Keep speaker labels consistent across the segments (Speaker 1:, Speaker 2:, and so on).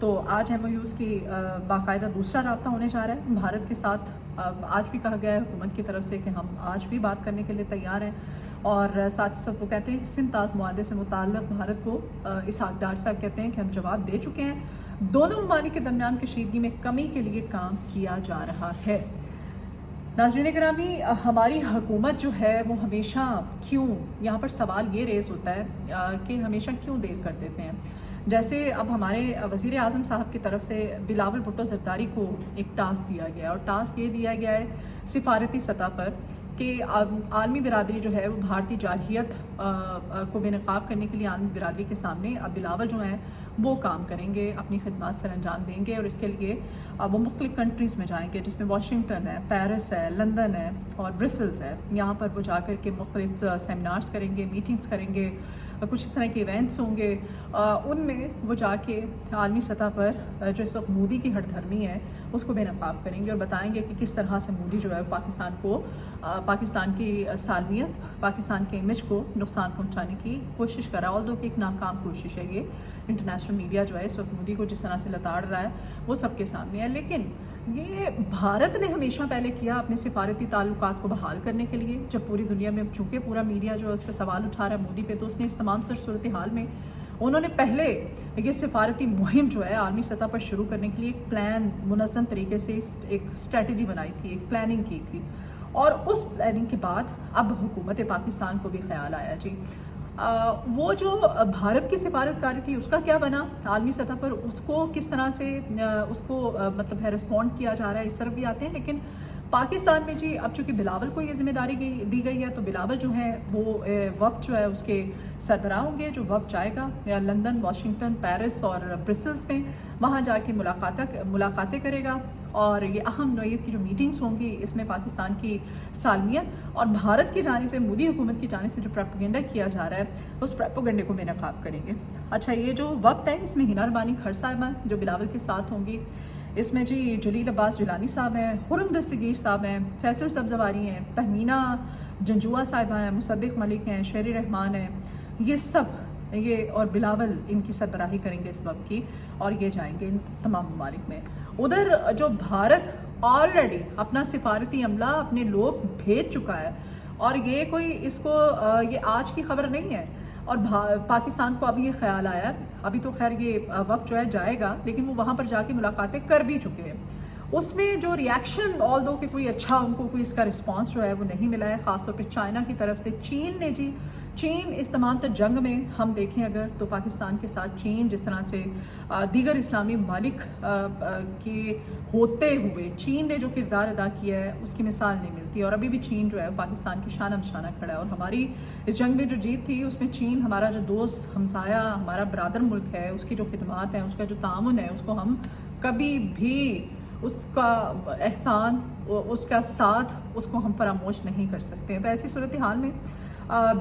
Speaker 1: تو آج MOUs کی باقاعدہ دوسرا رابطہ ہونے جا رہا ہے بھارت کے ساتھ. آج بھی کہا گیا ہے حکومت کی طرف سے کہ ہم آج بھی بات کرنے کے لیے تیار ہیں, اور ساتھ ہی سب کو کہتے ہیں کہ سندھ طاس معاہدے سے متعلق بھارت کو اسحاق ڈار صاحب کہتے ہیں کہ ہم جواب دے چکے ہیں. دونوں ممالک کے درمیان کشیدگی میں کمی کے لیے کام کیا جا رہا ہے. ناظرین گرامی, ہماری حکومت جو ہے وہ ہمیشہ کیوں, یہاں پر سوال یہ ریز ہوتا ہے کہ ہمیشہ کیوں دیر کر دیتے ہیں. جیسے اب ہمارے وزیر اعظم صاحب کی طرف سے بلاول بھٹو زرداری کو ایک ٹاسک دیا گیا ہے, اور ٹاسک یہ دیا گیا ہے سفارتی سطح پر کہ عالمی برادری جو ہے وہ بھارتی جارحیت کو بے نقاب کرنے کے لیے عالمی برادری کے سامنے اب بلاول جو ہیں وہ کام کریں گے, اپنی خدمات سر انجام دیں گے, اور اس کے لیے وہ مختلف کنٹریز میں جائیں گے, جس میں واشنگٹن ہے, پیرس ہے, لندن ہے اور برسلز ہے. یہاں پر وہ جا کر کے مختلف سیمینارز کریں گے, میٹنگز کریں گے, کچھ اس طرح کے ایونٹس ہوں گے. ان میں وہ جا کے عالمی سطح پر جو اس وقت مودی کی ہٹ دھرمی ہے اس کو بے نقاب کریں گے, اور بتائیں گے کہ کس طرح سے مودی جو ہے پاکستان کو, پاکستان کی سالمیت, پاکستان کے امیج کو نقصان پہنچانے کی کوشش کر رہا ہے. آلدو کہ ایک ناکام کوشش ہے یہ. انٹرنیشنل میڈیا جو ہے اس وقت مودی کو جس طرح سے لتاڑ رہا ہے وہ سب کے سامنے ہے. لیکن یہ بھارت نے ہمیشہ پہلے کیا اپنے سفارتی تعلقات کو بحال کرنے کے لیے, جب پوری دنیا میں چونکہ پورا میڈیا جو ہے اس پہ سوال اٹھا رہا ہے مودی پہ, تو اس نے اس تمام صورتحال میں انہوں نے پہلے یہ سفارتی مہم جو ہے عالمی سطح پر شروع کرنے کے لیے ایک پلان منظم طریقے سے ایک اسٹریٹجی بنائی تھی, ایک پلاننگ کی تھی, اور اس پلاننگ کے بعد اب حکومت پاکستان کو بھی خیال آیا جی وہ جو بھارت کی سفارتکاری تھی اس کا کیا بنا عالمی سطح پر, اس کو کس طرح سے اس کو مطلب ہے رسپونڈ کیا جا رہا ہے, اس طرف بھی آتے ہیں. لیکن پاکستان میں جی اب چونکہ بلاول کو یہ ذمہ داری دی گئی ہے, تو بلاول جو ہے وہ وفد جو ہے اس کے سربراہ ہوں گے, جو وفد جائے گا لندن, واشنگٹن, پیرس اور برسلز میں, وہاں جا کے ملاقاتیں کرے گا, اور یہ اہم نوعیت کی جو میٹنگز ہوں گی اس میں پاکستان کی سالمیت اور بھارت کی جانب سے, مودی حکومت کی جانب سے جو پروپیگنڈا کیا جا رہا ہے اس پروپیگنڈے کو بے نقاب کریں گے. اچھا, یہ جو وقت ہے اس میں ہنا ربانی کھر صاحبہ جو بلاول کے ساتھ ہوں گی, اس میں جی جلیل عباس جیلانی صاحب ہیں, خرم دستگیر صاحب ہیں, فیصل سبزواری ہیں, تہمینہ جنجوعہ صاحبہ ہیں, مصدق ملک ہیں, شہری رحمان ہیں, یہ سب یہ اور بلاول ان کی سربراہی کریں گے اس وقت کی, اور یہ جائیں گے ان تمام ممالک میں. ادھر جو بھارت آلریڈی اپنا سفارتی عملہ اپنے لوگ بھیج چکا ہے, اور یہ کوئی اس کو یہ آج کی خبر نہیں ہے, اور پاکستان کو ابھی یہ خیال آیا ہے, ابھی تو خیر یہ وقت جو ہے جائے گا, لیکن وہ وہاں پر جا کے ملاقاتیں کر بھی چکے ہیں. اس میں جو ریاکشن آلدو کہ کوئی اچھا ان کو کوئی اس کا رسپانس جو ہے وہ نہیں ملا ہے, خاص طور پہ چائنا کی طرف سے. چین نے جی, چین اس تمام تر جنگ میں ہم دیکھیں اگر تو پاکستان کے ساتھ چین جس طرح سے دیگر اسلامی ممالک کے ہوتے ہوئے چین نے جو کردار ادا کیا ہے اس کی مثال نہیں ملتی, اور ابھی بھی چین جو ہے پاکستان کی شانہ بشانہ کھڑا ہے. اور ہماری اس جنگ میں جو جیت تھی اس میں چین ہمارا جو دوست, ہمسایہ, ہمارا برادر ملک ہے, اس کی جو خدمات ہیں, اس کا جو تعاون ہے, اس کو ہم کبھی بھی اس کا احسان, اس کا ساتھ, اس کو ہم فراموش نہیں کر سکتے. تو ایسی صورتحال میں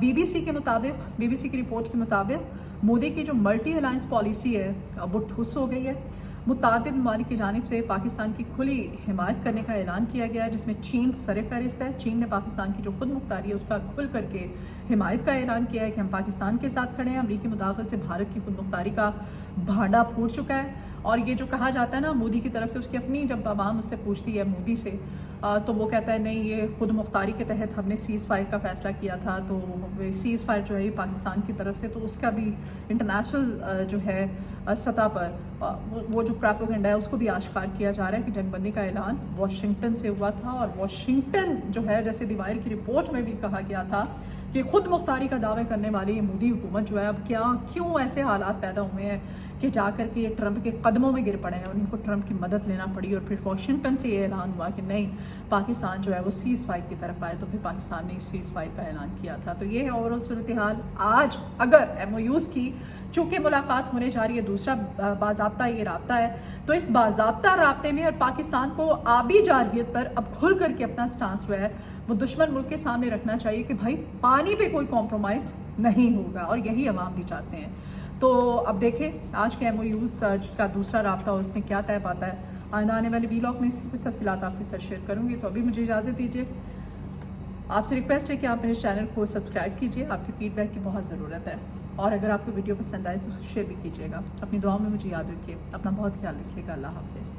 Speaker 1: BBC کے مطابق, BBC کی رپورٹ کے مطابق مودی کی جو ملٹی الائنس پالیسی ہے وہ ٹھوس ہو گئی ہے. متعدد ممالک کی جانب سے پاکستان کی کھلی حمایت کرنے کا اعلان کیا گیا ہے, جس میں چین سر فہرست ہے. چین نے پاکستان کی جو خود مختاری ہے اس کا کھل کر کے حمایت کا اعلان کیا ہے کہ ہم پاکستان کے ساتھ کھڑے ہیں. امریکی مداخلت سے بھارت کی خود مختاری کا بھانڈا پھوٹ چکا ہے, اور یہ جو کہا جاتا ہے نا مودی کی طرف سے, اس کی اپنی جب عوام اس سے پوچھتی ہے مودی سے تو وہ کہتا ہے نہیں یہ خود مختاری کے تحت ہم نے سیز فائر کا فیصلہ کیا تھا, تو سیز فائر جو ہے پاکستان کی طرف سے, تو اس کا بھی انٹرنیشنل جو ہے سطح پر وہ جو پروپیگنڈا ہے اس کو بھی آشکار کیا جا رہا ہے کہ جنگ بندی کا اعلان واشنگٹن سے ہوا تھا. اور واشنگٹن جو ہے جیسے دی وائر کی رپورٹ میں بھی کہا گیا تھا کہ خود مختاری کا دعوے کرنے والی مودی حکومت جو ہے اب کیوں ایسے حالات پیدا ہوئے ہیں کہ جا کر کے یہ ٹرمپ کے قدموں میں گر پڑے ہیں, اور ان کو ٹرمپ کی مدد لینا پڑی, اور پھر واشنگٹن سے یہ اعلان ہوا کہ نہیں پاکستان جو ہے وہ سیز فائر کی طرف آئے, تو پھر پاکستان نے اس سیز فائر کا اعلان کیا تھا. تو یہ ہے اوورآل صورتحال. آج اگر MOUs کی چونکہ ملاقات ہونے جا رہی ہے, دوسرا باضابطہ یہ رابطہ ہے, تو اس باضابطہ رابطے میں اور پاکستان کو آبی جارحیت پر اب کھل کر کے اپنا سٹانس جو ہے وہ دشمن ملک کے سامنے رکھنا چاہیے کہ بھائی پانی پہ کوئی کمپرومائز نہیں ہوگا, اور یہی عوام بھی چاہتے ہیں. تو اب دیکھیں آج کے MOUs کا دوسرا رابطہ اس میں کیا طے پاتا ہے. آنے والے ولاگ میں اس کی کچھ تفصیلات آپ کے ساتھ شیئر کروں گی. تو ابھی مجھے اجازت دیجیے. آپ سے ریکویسٹ ہے کہ آپ میرے چینل کو سبسکرائب کیجیے، آپ کی فیڈ بیک کی بہت ضرورت ہے، اور اگر آپ کو ویڈیو پسند آئے تو شیئر بھی کیجیے گا۔ اپنی دعاؤں میں مجھے یاد رکھیے، اپنا بہت خیال رکھیے گا۔ اللہ حافظ۔